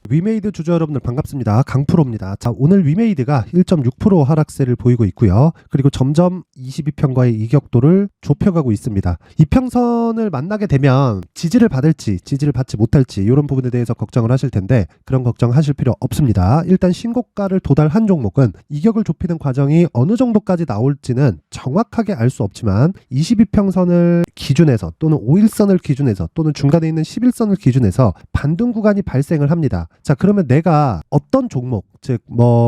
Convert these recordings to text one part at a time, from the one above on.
위메이드 주주 여러분들 반갑습니다. 강프로입니다. 자, 오늘 위메이드가 1.6% 하락세를 보이고 있고요. 그리고 점점 22평과의 이격도를 좁혀가고 있습니다. 이평선을 만나게 되면 지지를 받을지 지지를 받지 못할지 이런 부분에 대해서 걱정을 하실 텐데 그런 걱정하실 필요 없습니다. 일단 신고가를 도달한 종목은 이격을 좁히는 과정이 어느 정도까지 나올지는 정확하게 알 수 없지만 22평선을 기준해서 또는 5일선을 기준해서 또는 중간에 있는 11선을 기준해서 반등 구간이 발생을 합니다. 자, 그러면 내가 어떤 종목, 즉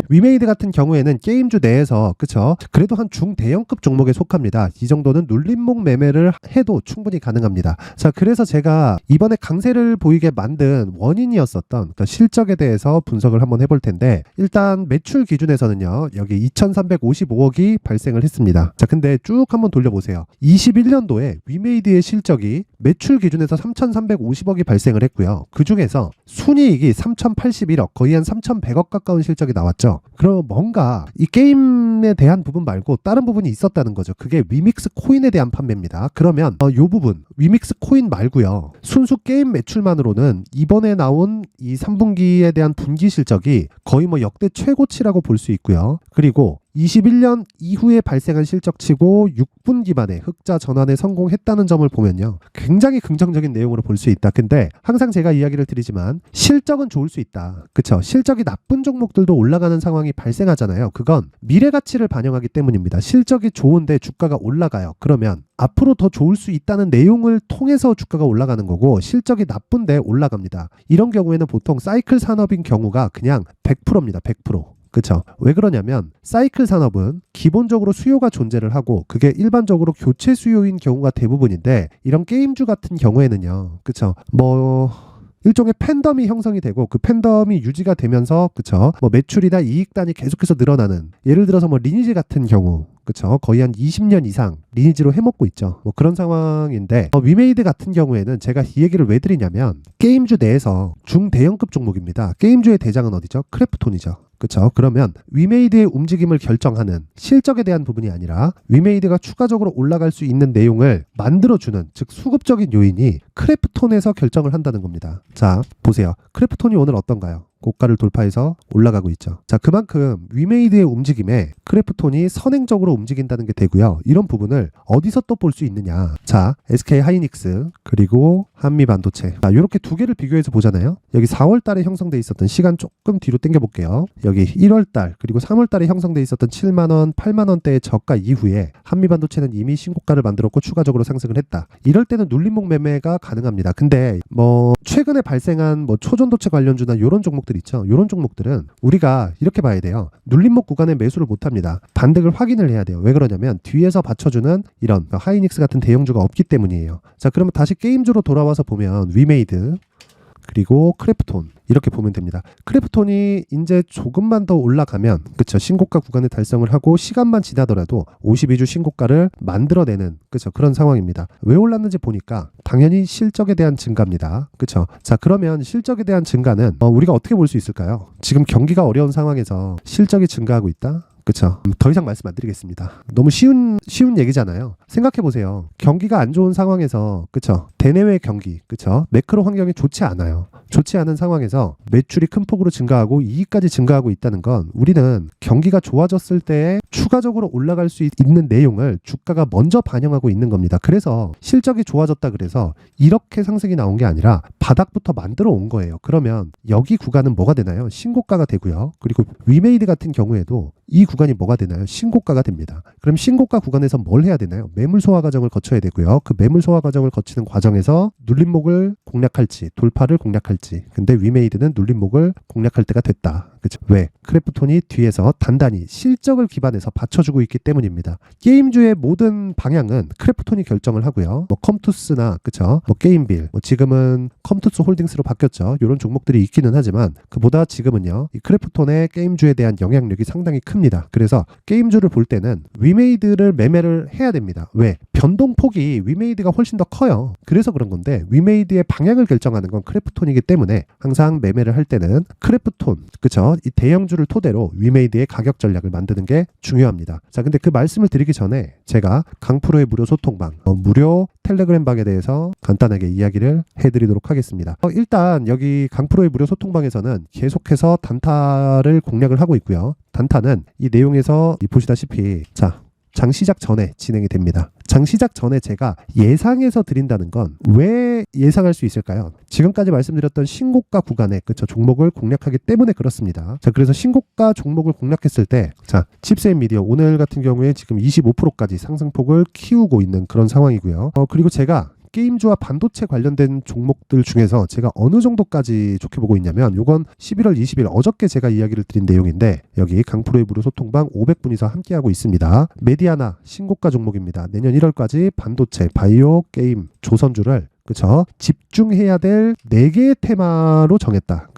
위메이드 같은 경우에는 게임주 내에서 그쵸? 그래도 한 중대형급 종목에 속합니다. 이 정도는 눌림목 매매를 해도 충분히 가능합니다. 자, 그래서 제가 이번에 강세를 보이게 만든 원인이었었던 그러니까 실적에 대해서 분석을 한번 해볼 텐데 일단 매출 기준에서는요. 여기 2355억이 발생을 했습니다. 자, 근데 쭉 한번 돌려보세요. 21년도에 위메이드의 실적이 매출 기준에서 3350억이 발생을 했고요. 그 중에서 순이익이 3081억, 거의 한 3100억 가까운 실적이 나왔죠. 그럼 뭔가 이 게임에 대한 부분 말고 다른 부분이 있었다는 거죠. 그게 위믹스 코인에 대한 판매입니다. 그러면 이 부분 위믹스 코인 말고요. 순수 게임 매출만으로는 이번에 나온 이 3분기에 대한 분기 실적이 거의 역대 최고치라고 볼 수 있고요. 그리고 21년 이후에 발생한 실적치고 6분기 만에 흑자 전환에 성공했다는 점을 보면요. 굉장히 긍정적인 내용으로 볼 수 있다. 근데 항상 제가 이야기를 드리지만 실적은 좋을 수 있다. 그쵸? 실적이 나쁜 종목들도 올라가는 상황이 발생하잖아요. 그건 미래 가치를 반영하기 때문입니다. 실적이 좋은데 주가가 올라가요. 그러면 앞으로 더 좋을 수 있다는 내용을 통해서 주가가 올라가는 거고 실적이 나쁜데 올라갑니다. 이런 경우에는 보통 사이클 산업인 경우가 그냥 100%입니다. 100%. 그쵸? 왜 그러냐면 사이클 산업은 기본적으로 수요가 존재를 하고 그게 일반적으로 교체 수요인 경우가 대부분인데 이런 게임주 같은 경우에는요. 그쵸? 일종의 팬덤이 형성이 되고 그 팬덤이 유지가 되면서 그쵸? 매출이나 이익단이 계속해서 늘어나는 예를 들어서 리니지 같은 경우 그쵸? 거의 한 20년 이상 리니지로 해먹고 있죠. 그런 상황인데 위메이드 같은 경우에는 제가 이 얘기를 왜 드리냐면 게임주 내에서 중대형급 종목입니다. 게임주의 대장은 어디죠? 크래프톤이죠. 그쵸? 그러면 위메이드의 움직임을 결정하는 실적에 대한 부분이 아니라 위메이드가 추가적으로 올라갈 수 있는 내용을 만들어주는 즉 수급적인 요인이 크래프톤에서 결정을 한다는 겁니다. 자, 보세요. 크래프톤이 오늘 어떤가요? 고가를 돌파해서 올라가고 있죠. 자, 그만큼 위메이드의 움직임에 크래프톤이 선행적으로 움직인다는 게 되고요. 이런 부분을 어디서 또 볼 수 있느냐. 자, SK 하이닉스 그리고 한미 반도체. 자, 이렇게 두 개를 비교해서 보잖아요. 여기 4월 달에 형성돼 있었던 시간 조금 뒤로 당겨 볼게요. 여기 1월 달 그리고 3월 달에 형성돼 있었던 7만 원, 8만 원대의 저가 이후에 한미 반도체는 이미 신고가를 만들었고 추가적으로 상승을 했다. 이럴 때는 눌림목 매매가 가능합니다. 근데 최근에 발생한 초전도체 관련주나 이런 종목들 있죠. 이런 종목들은 우리가 이렇게 봐야 돼요. 눌림목 구간에 매수를 못합니다. 반등을 확인을 해야 돼요. 왜 그러냐면 뒤에서 받쳐주는 이런 하이닉스 같은 대형주가 없기 때문이에요. 자, 그러면 다시 게임주로 돌아와서 보면 위메이드 그리고 크래프톤 이렇게 보면 됩니다. 크래프톤이 이제 조금만 더 올라가면 그쵸 신고가 구간을 달성을 하고 시간만 지나더라도 52주 신고가를 만들어내는 그쵸 그런 상황입니다. 왜 올랐는지 보니까 당연히 실적에 대한 증가입니다. 그쵸? 자, 그러면 실적에 대한 증가는 우리가 어떻게 볼 수 있을까요? 지금 경기가 어려운 상황에서 실적이 증가하고 있다? 그쵸? 더 이상 말씀 안 드리겠습니다. 너무 쉬운 얘기잖아요. 생각해보세요. 경기가 안 좋은 상황에서 그쵸? 대내외 경기 그쵸? 매크로 환경이 좋지 않아요. 좋지 않은 상황에서 매출이 큰 폭으로 증가하고 이익까지 증가하고 있다는 건 우리는 경기가 좋아졌을 때 추가적으로 올라갈 수 있는 내용을 주가가 먼저 반영하고 있는 겁니다. 그래서 실적이 좋아졌다 그래서 이렇게 상승이 나온 게 아니라 바닥부터 만들어 온 거예요. 그러면 여기 구간은 뭐가 되나요? 신고가가 되고요. 그리고 위메이드 같은 경우에도 이 구간이 뭐가 되나요? 신고가가 됩니다. 그럼 신고가 구간에서 뭘 해야 되나요? 매물 소화 과정을 거쳐야 되고요. 그 매물 소화 과정을 거치는 과정에서 눌림목을 공략할지 돌파를 공략할지. 근데 위메이드는 눌림목을 공략할 때가 됐다. 그쵸? 왜? 크래프톤이 뒤에서 단단히 실적을 기반해서 받쳐주고 있기 때문입니다. 게임주의 모든 방향은 크래프톤이 결정을 하고요. 컴투스나 그쵸? 게임빌 지금은 컴투스 홀딩스로 바뀌었죠. 이런 종목들이 있기는 하지만 그보다 지금은요. 이 크래프톤의 게임주에 대한 영향력이 상당히 큽니다. 그래서 게임주를 볼 때는 위메이드를 매매를 해야 됩니다. 왜? 변동폭이 위메이드가 훨씬 더 커요. 그래서 그런 건데 위메이드의 방향을 결정하는 건 크래프톤이기 때문에 항상 매매를 할 때는 크래프톤 그쵸? 그쵸? 이 대형주를 토대로 위메이드의 가격 전략을 만드는 게 중요합니다. 자, 근데 그 말씀을 드리기 전에 제가 강프로의 무료 소통방, 무료 텔레그램 방에 대해서 간단하게 이야기를 해드리도록 하겠습니다. 일단 여기 강프로의 무료 소통방에서는 계속해서 단타를 공략을 하고 있고요. 단타는 이 내용에서 보시다시피 장 시작 전에 진행이 됩니다. 장 시작 전에 제가 예상해서 드린다는 건 왜 예상할 수 있을까요? 지금까지 말씀드렸던 신고가 구간에 종목을 공략하기 때문에 그렇습니다. 자, 그래서 신고가 종목을 공략했을 때 칩셋미디어 오늘 같은 경우에 지금 25%까지 상승폭을 키우고 있는 그런 상황이고요. 그리고 제가 게임주와 반도체 관련된 종목들 중에서 제가 어느 정도까지 좋게 보고 있냐면 요건 11월 20일 어저께 제가 이야기를 드린 내용인데 여기 강프로의 무료 소통방 500분이서 함께하고 있습니다. 메디아나 신고가 종목입니다. 내년 1월까지 반도체, 바이오, 게임, 조선주를 집중해야 될 4개의 테마로 정했다.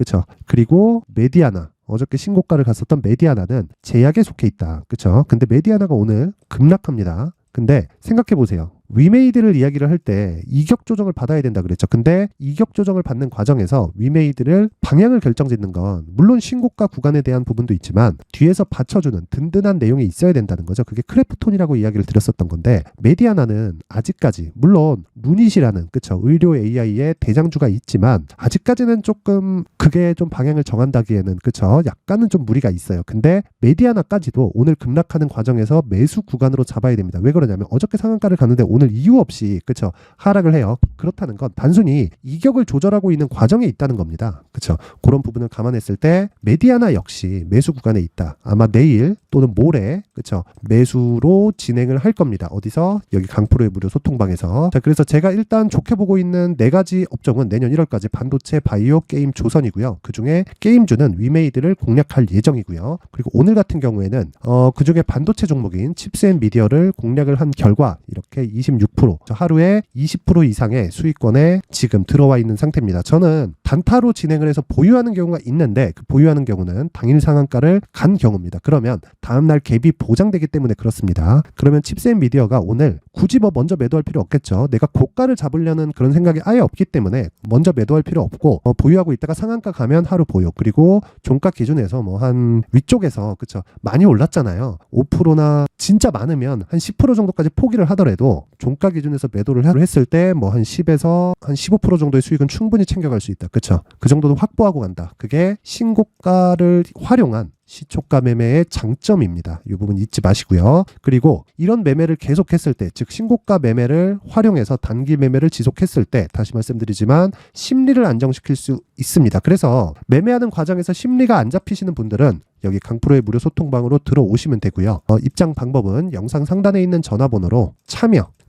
그리고 메디아나 어저께 신고가를 갔었던 메디아나는 제약에 속해 있다. 근데 메디아나가 오늘 급락합니다. 근데 생각해 보세요. 위메이드를 이야기를 할 때 이격 조정을 받아야 된다 그랬죠. 근데 이격 조정을 받는 과정에서 위메이드를 방향을 결정짓는 건 물론 신고가 구간에 대한 부분도 있지만 뒤에서 받쳐주는 든든한 내용이 있어야 된다는 거죠. 그게 크래프톤이라고 이야기를 드렸었던 건데 메디아나는 아직까지 물론 루닛이라는 의료 AI의 대장주가 있지만 아직까지는 조금 그게 좀 방향을 정한다기에는 약간은 좀 무리가 있어요. 근데 메디아나까지도 오늘 급락하는 과정에서 매수 구간으로 잡아야 됩니다. 왜 그러냐면 어저께 상한가를 갔는데 오늘 이유 없이 하락을 해요. 그렇다는 건 단순히 이격을 조절하고 있는 과정에 있다는 겁니다. 그런 부분을 감안했을 때 메디아나 역시 매수 구간에 있다. 아마 내일 또는 모레 매수로 진행을 할 겁니다. 어디서? 여기 강프로의 무료 소통방에서. 자, 그래서 제가 일단 좋게 보고 있는 4가지 업종은 내년 1월까지 반도체, 바이오, 게임, 조선이고요. 그중에 게임주는 위메이드를 공략할 예정이고요. 그리고 오늘 같은 경우에는 그중에 반도체 종목인 칩셋미디어를 공략을 한 결과 이렇게 26% 하루에 20% 이상의 수익권에 지금 들어와 있는 상태입니다. 저는 단타로 진행을 해서 보유하는 경우가 있는데 그 보유하는 경우는 당일 상한가를 간 경우입니다. 그러면 다음날 갭이 보장되기 때문에 그렇습니다. 그러면 칩셋미디어가 오늘 굳이 먼저 매도할 필요 없겠죠. 내가 고가를 잡으려는 그런 생각이 아예 없기 때문에 먼저 매도할 필요 없고 보유하고 있다가 상한가 가면 하루 보유. 그리고 종가 기준에서 한 위쪽에서 많이 올랐잖아요. 5%나 진짜 많으면 한 10% 정도까지 포기를 하더라도 종가 기준에서 매도를 했을 때 한 10에서 한 15% 정도의 수익은 충분히 챙겨갈 수 있다. 그 정도는 확보하고 간다. 그게 신고가를 활용한 시초가 매매의 장점입니다. 이 부분 잊지 마시고요. 그리고 이런 매매를 계속했을 때, 즉 신고가 매매를 활용해서 단기 매매를 지속했을 때 다시 말씀드리지만 심리를 안정시킬 수 있습니다. 그래서 매매하는 과정에서 심리가 안 잡히시는 분들은 여기 강프로의 무료 소통방으로 들어오시면 되고요. 입장 방법은 영상 상단에 있는 전화번호로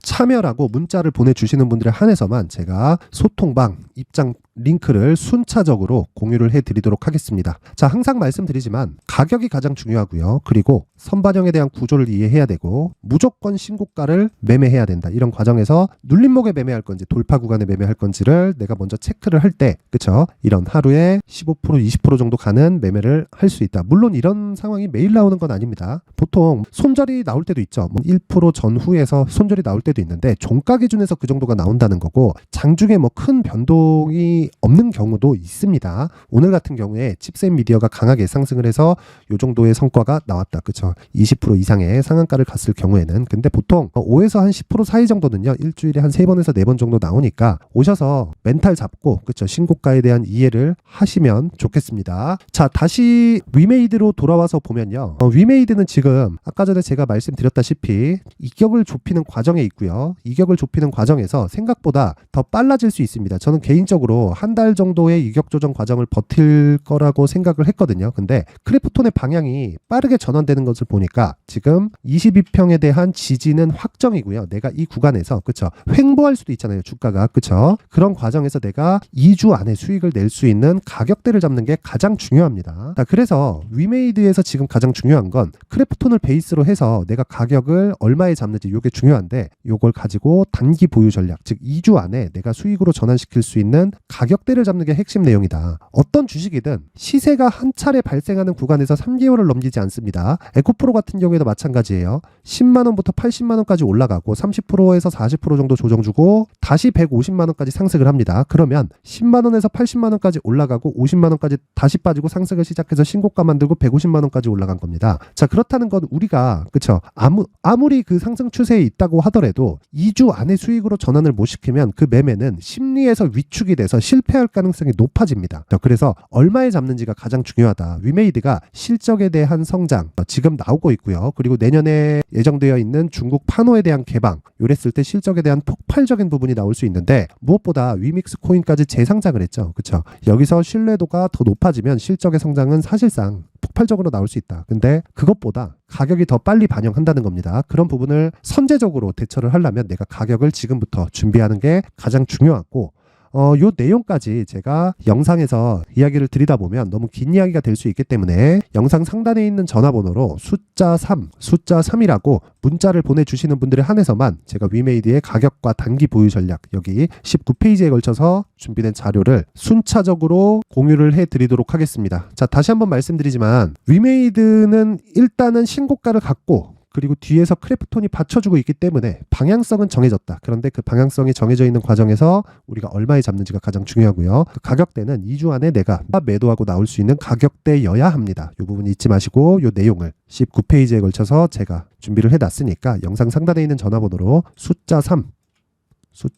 참여라고 문자를 보내주시는 분들에 한해서만 제가 소통방 입장 링크를 순차적으로 공유를 해드리도록 하겠습니다. 자, 항상 말씀드리지만 가격이 가장 중요하고요. 그리고 선반영에 대한 구조를 이해해야 되고 무조건 신고가를 매매해야 된다. 이런 과정에서 눌림목에 매매할 건지 돌파 구간에 매매할 건지를 내가 먼저 체크를 할 때 이런 하루에 15% 20% 정도 가는 매매를 할 수 있다. 물론 이런 상황이 매일 나오는 건 아닙니다. 보통 손절이 나올 때도 있죠. 1% 전후에서 손절이 나올 때도 있는데 종가 기준에서 그 정도가 나온다는 거고 장중에 큰 변동이 없는 경우도 있습니다. 오늘 같은 경우에 칩셋미디어가 강하게 상승을 해서 이 정도의 성과가 나왔다. 20% 이상의 상한가를 갔을 경우에는. 근데 보통 5에서 한 10% 사이 정도는요. 일주일에 한 3번에서 4번 정도 나오니까 오셔서 멘탈 잡고 신고가에 대한 이해를 하시면 좋겠습니다. 자, 다시 위메이드로 돌아와서 보면요. 위메이드는 지금 아까 전에 제가 말씀드렸다시피 이격을 좁히는 과정에 있고요. 이격을 좁히는 과정에서 생각보다 더 빨라질 수 있습니다. 저는 개인적으로 한 달 정도의 이격 조정 과정을 버틸 거라고 생각을 했거든요. 근데 크래프톤의 방향이 빠르게 전환되는 것을 보니까 지금 22평에 대한 지지는 확정이고요. 내가 이 구간에서 횡보할 수도 있잖아요. 주가가. 그런 과정에서 내가 2주 안에 수익을 낼 수 있는 가격대를 잡는 게 가장 중요합니다. 자, 그래서 위메이드에서 지금 가장 중요한 건 크래프톤을 베이스로 해서 내가 가격을 얼마에 잡는지 이게 중요한데 이걸 가지고 단기 보유 전략, 즉 2주 안에 내가 수익으로 전환시킬 수 있는 가격 가격대를 잡는 게 핵심 내용이다. 어떤 주식이든 시세가 한 차례 발생하는 구간에서 3개월을 넘기지 않습니다. 에코프로 같은 경우에도 마찬가지예요. 10만원부터 80만원까지 올라가고 30%에서 40% 정도 조정 주고 다시 150만원까지 상승을 합니다. 그러면 10만원에서 80만원까지 올라가고 50만원까지 다시 빠지고 상승을 시작해서 신고가 만들고 150만원까지 올라간 겁니다. 자, 그렇다는 건 우리가 그쵸, 아무리 그 상승 추세에 있다고 하더라도 2주 안에 수익으로 전환을 못 시키면 그 매매는 심리에서 위축이 돼서 실패할 가능성이 높아집니다. 그래서 얼마에 잡는지가 가장 중요하다. 위메이드가 실적에 대한 성장 지금 나오고 있고요. 그리고 내년에 예정되어 있는 중국 판호에 대한 개방, 요랬을 때 실적에 대한 폭발적인 부분이 나올 수 있는데 무엇보다 위믹스 코인까지 재상장을 했죠. 그쵸? 여기서 신뢰도가 더 높아지면 실적의 성장은 사실상 폭발적으로 나올 수 있다. 근데 그것보다 가격이 더 빨리 반영한다는 겁니다. 그런 부분을 선제적으로 대처를 하려면 내가 가격을 지금부터 준비하는 게 가장 중요하고 요 내용까지 제가 영상에서 이야기를 드리다 보면 너무 긴 이야기가 될 수 있기 때문에 영상 상단에 있는 전화번호로 숫자 3이라고 문자를 보내주시는 분들에 한해서만 제가 위메이드의 가격과 단기 보유 전략 여기 19페이지에 걸쳐서 준비된 자료를 순차적으로 공유를 해드리도록 하겠습니다. 자, 다시 한번 말씀드리지만 위메이드는 일단은 신고가를 갖고 그리고 뒤에서 크래프톤이 받쳐주고 있기 때문에 방향성은 정해졌다. 그런데 그 방향성이 정해져 있는 과정에서 우리가 얼마에 잡는지가 가장 중요하고요. 그 가격대는 2주 안에 내가 매도하고 나올 수 있는 가격대여야 합니다. 이 부분 잊지 마시고 이 내용을 19페이지에 걸쳐서 제가 준비를 해놨으니까 영상 상단에 있는 전화번호로 숫자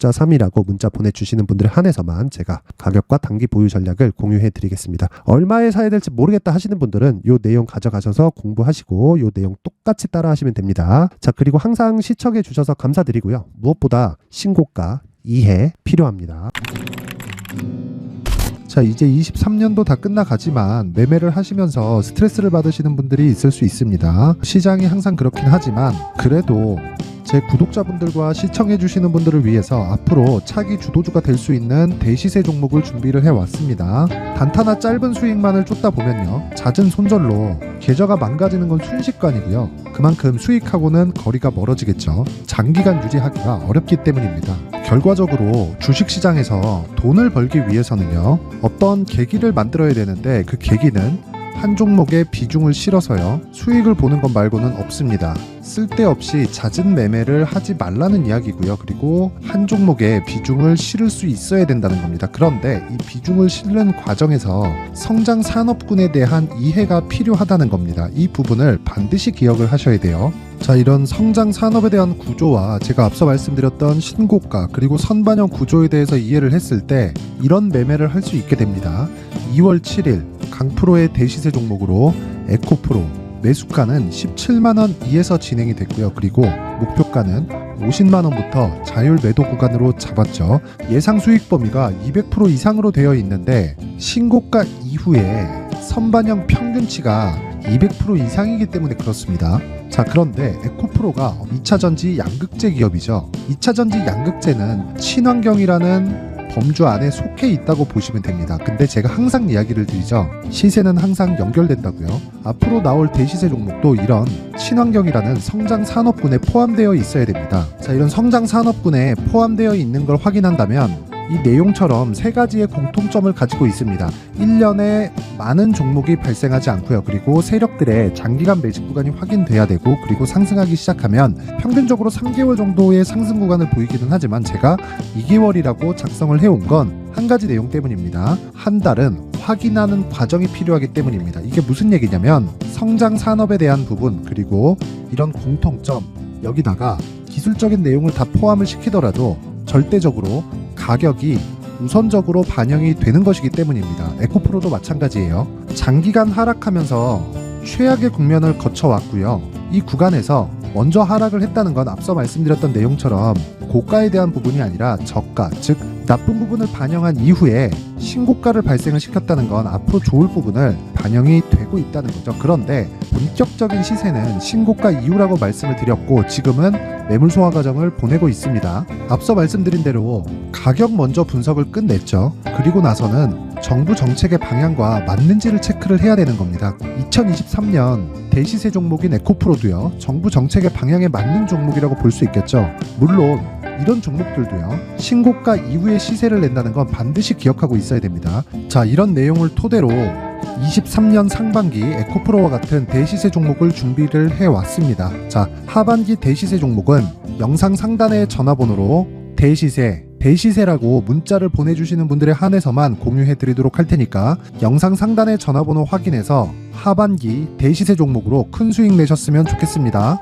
3이라고 문자 보내주시는 분들에 한해서만 제가 가격과 단기 보유 전략을 공유해 드리겠습니다. 얼마에 사야 될지 모르겠다 하시는 분들은 이 내용 가져가셔서 공부하시고 이 내용 똑같이 따라 하시면 됩니다. 자, 그리고 항상 시청해 주셔서 감사드리고요. 무엇보다 신고가 이해 필요합니다. 자, 이제 23년도 다 끝나가지만 매매를 하시면서 스트레스를 받으시는 분들이 있을 수 있습니다. 시장이 항상 그렇긴 하지만 그래도 제 구독자분들과 시청해주시는 분들을 위해서 앞으로 차기 주도주가 될 수 있는 대시세 종목을 준비를 해왔습니다. 단타나 짧은 수익만을 쫓다 보면요, 잦은 손절로 계좌가 망가지는 건 순식간이고요. 그만큼 수익하고는 거리가 멀어지겠죠. 장기간 유지하기가 어렵기 때문입니다. 결과적으로 주식시장에서 돈을 벌기 위해서는요, 어떤 계기를 만들어야 되는데 그 계기는 한 종목에 비중을 실어서요, 수익을 보는 것 말고는 없습니다. 쓸데없이 잦은 매매를 하지 말라는 이야기고요. 그리고 한 종목에 비중을 실을 수 있어야 된다는 겁니다. 그런데 이 비중을 실는 과정에서 성장 산업군에 대한 이해가 필요하다는 겁니다. 이 부분을 반드시 기억을 하셔야 돼요. 자, 이런 성장 산업에 대한 구조와 제가 앞서 말씀드렸던 신고가 그리고 선반영 구조에 대해서 이해를 했을 때 이런 매매를 할 수 있게 됩니다. 2월 7일 강프로의 대시세 종목으로 에코프로 매수가는 17만원 이에서 진행이 됐고요. 그리고 목표가는 50만원부터 자율 매도 구간으로 잡았죠. 예상 수익 범위가 200% 이상으로 되어 있는데 신고가 이후에 선반영 평균치가 200% 이상이기 때문에 그렇습니다. 자, 그런데 에코프로가 2차전지 양극재 기업이죠. 2차전지 양극재는 친환경이라는 범주 안에 속해 있다고 보시면 됩니다. 근데 제가 항상 이야기를 드리죠. 시세는 항상 연결된다고요. 앞으로 나올 대시세 종목도 이런 친환경이라는 성장 산업군에 포함되어 있어야 됩니다. 자, 이런 성장 산업군에 포함되어 있는 걸 확인한다면 이 내용처럼 세 가지의 공통점을 가지고 있습니다. 1년에 많은 종목이 발생하지 않고요. 그리고 세력들의 장기간 매집 구간이 확인돼야 되고, 그리고 상승하기 시작하면 평균적으로 3개월 정도의 상승 구간을 보이기는 하지만 제가 2개월이라고 작성을 해온 건 한 가지 내용 때문입니다. 한 달은 확인하는 과정이 필요하기 때문입니다. 이게 무슨 얘기냐면 성장 산업에 대한 부분 그리고 이런 공통점, 여기다가 기술적인 내용을 다 포함을 시키더라도 절대적으로 가격이 우선적으로 반영이 되는 것이기 때문입니다. 에코프로도 마찬가지예요. 장기간 하락하면서 최악의 국면을 거쳐왔고요. 이 구간에서 먼저 하락을 했다는 건 앞서 말씀드렸던 내용처럼 고가에 대한 부분이 아니라 저가, 즉 나쁜 부분을 반영한 이후에 신고가를 발생을 시켰다는 건 앞으로 좋을 부분을 반영이 되고 있다는 거죠. 그런데 본격적인 시세는 신고가 이후라고 말씀을 드렸고 지금은 매물 소화 과정을 보내고 있습니다. 앞서 말씀드린 대로 가격 먼저 분석을 끝냈죠. 그리고 나서는 정부 정책의 방향과 맞는지를 체크를 해야 되는 겁니다. 2023년 대시세 종목인 에코프로도요, 정부 정책의 방향에 맞는 종목이라고 볼 수 있겠죠. 물론 이런 종목들도요, 신고가 이후에 시세를 낸다는 건 반드시 기억하고 있어야 됩니다. 자, 이런 내용을 토대로 23년 상반기 에코프로와 같은 대시세 종목을 준비를 해왔습니다. 자, 하반기 대시세 종목은 영상 상단의 전화번호로 대시세라고 문자를 보내주시는 분들에 한해서만 공유해드리도록 할 테니까 영상 상단의 전화번호 확인해서 하반기 대시세 종목으로 큰 수익 내셨으면 좋겠습니다.